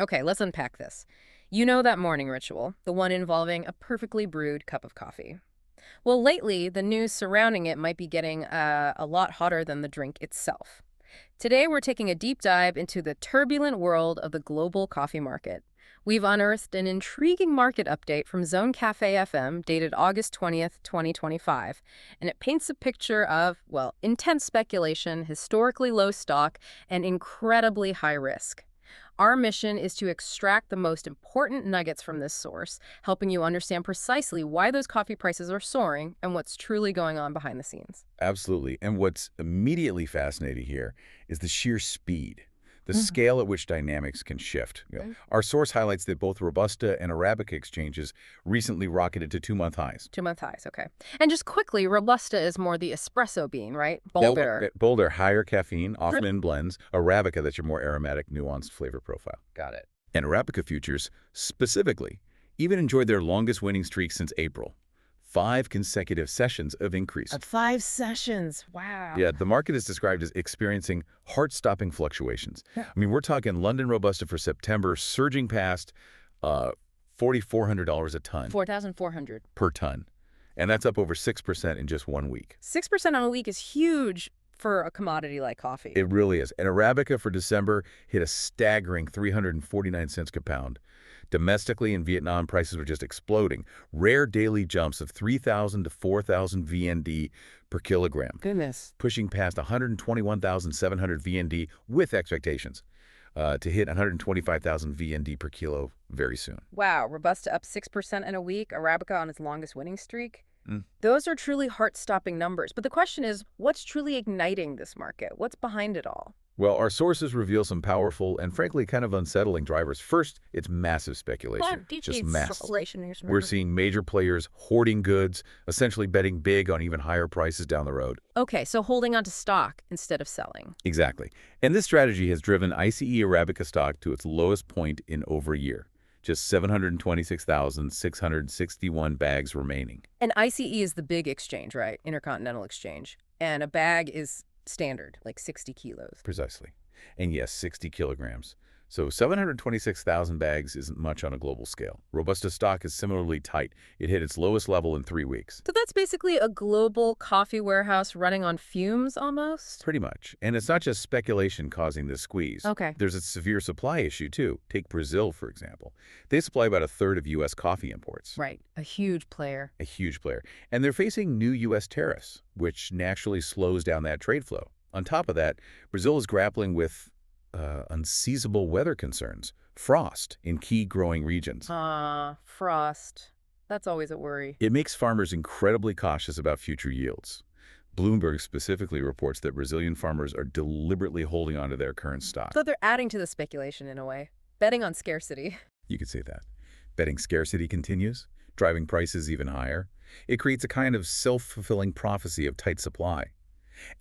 Okay, let's unpack this. You know that morning ritual, the one involving a perfectly brewed cup of coffee. Well, lately, the news surrounding it might be getting a lot hotter than the drink itself. Today, we're taking a deep dive into the turbulent world of the global coffee market. We've unearthed an intriguing market update from ZoneCafeFM dated August 20th, 2025, and it paints a picture of, well, intense speculation, historically low stock, and incredibly high risk. Our mission is to extract the most important nuggets from this source, helping you understand precisely why those coffee prices are soaring and what's truly going on behind the scenes. Absolutely. And what's immediately fascinating here is the sheer speed, the Mhm. scale at which dynamics can shift. Right. Our source highlights that both Robusta and Arabica exchanges recently rocketed to 2-month highs. 2 month highs, okay. And just quickly, Robusta is more the espresso bean, right? Bolder. Bolder, higher caffeine, Sure. often in blends. Arabica, that's your more aromatic, nuanced flavor profile. Got it. And Arabica futures, specifically, even enjoyed their longest winning streak since April. 5 consecutive sessions of increase. 5 sessions. Wow. Yeah, the market is described as experiencing heart-stopping fluctuations. Yeah. I mean, we're talking London Robusta for September surging past uh, $4,400 a ton 4,400. per ton. And that's up over 6% in just 1 week. 6% on a week is huge for a commodity like coffee. It really is. And Arabica for December hit a staggering 349 cents per pound. Domestically in Vietnam, prices were just exploding. Rare daily jumps of 3,000 to 4,000 VND per kilogram, Goodness. pushing past 121,700 VND with expectations to hit 125,000 VND per kilo very soon. Wow, Robusta up 6% in a week, Arabica on its longest winning streak. Mm. Those are truly heart-stopping numbers. But the question is, what's truly igniting this market? What's behind it all? Well, our sources reveal some powerful and frankly kind of unsettling drivers. First, it's massive speculation, just massive. We're seeing major players hoarding goods, essentially betting big on even higher prices down the road. Okay, so holding on to stock instead of selling. Exactly. And this strategy has driven ICE Arabica stock to its lowest point in over a year. Just 726,661 bags remaining. And ICE is the big exchange, right? Intercontinental Exchange. And a bag is standard, like 60 kilos. Precisely. And yes, 60 kilograms. So 726,000 bags isn't much on a global scale. Robusta stock is similarly tight. It hit its lowest level in 3 weeks. So that's basically a global coffee warehouse running on fumes almost? Pretty much. And it's not just speculation causing this squeeze. Okay. There's a severe supply issue, too. Take Brazil, for example. They supply about a third of U.S. coffee imports. Right. A huge player. A huge player. And they're facing new U.S. tariffs, which naturally slows down that trade flow. On top of that, Brazil is grappling with unseasonable weather concerns, frost in key growing regions. Frost. That's always a worry. It makes farmers incredibly cautious about future yields. Bloomberg specifically reports that Brazilian farmers are deliberately holding on to their current stock. So they're adding to the speculation in a way, betting on scarcity. You could say that. Betting scarcity continues, driving prices even higher. It creates a kind of self-fulfilling prophecy of tight supply.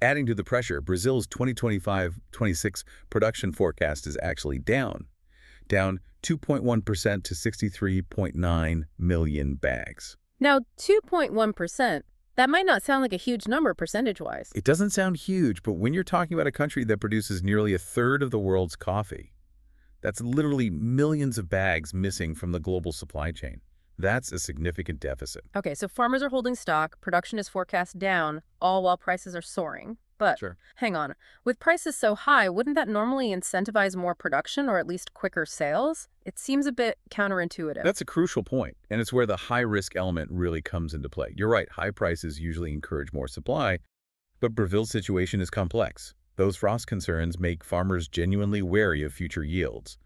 Adding to the pressure, Brazil's 2025-26 production forecast is actually down 2.1% to 63.9 million bags. Now, 2.1%, that might not sound like a huge number percentage-wise. It doesn't sound huge, but when you're talking about a country that produces nearly a third of the world's coffee, that's literally millions of bags missing from the global supply chain. That's a significant deficit. Okay, so farmers are holding stock, production is forecast down, all while prices are soaring. But Sure. hang on, with prices so high, wouldn't that normally incentivize more production or at least quicker sales? It seems a bit counterintuitive. That's a crucial point, and it's where the high-risk element really comes into play. You're right, high prices usually encourage more supply, but Brazil's situation is complex. Those frost concerns make farmers genuinely wary of future yields.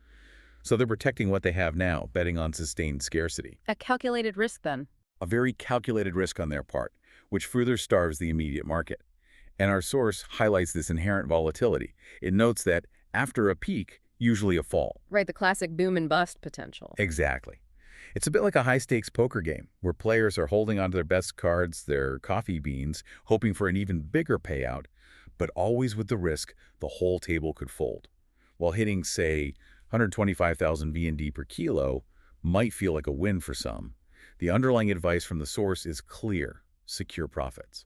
So they're protecting what they have now, betting on sustained scarcity. A calculated risk, then. A very calculated risk on their part, which further starves the immediate market. And our source highlights this inherent volatility. It notes that after a peak, usually a fall. Right, the classic boom and bust potential. Exactly. It's a bit like a high-stakes poker game, where players are holding onto their best cards, their coffee beans, hoping for an even bigger payout, but always with the risk the whole table could fold. While hitting, say, 125,000 VND per kilo might feel like a win for some, the underlying advice from the source is clear: secure profits.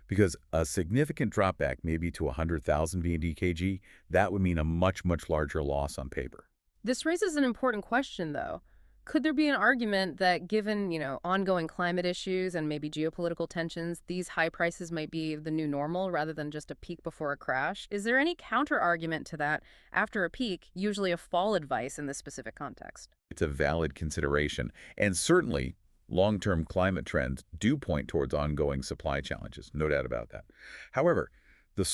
Because a significant dropback, maybe to 100,000 VND kg, that would mean a much, much larger loss on paper. This raises an important question, though. Could there be an argument that given, ongoing climate issues and maybe geopolitical tensions, these high prices might be the new normal rather than just a peak before a crash? Is there any counter argument to that after a peak, usually a fall advice in this specific context? It's a valid consideration, and certainly long-term climate trends do point towards ongoing supply challenges, no doubt about that. However,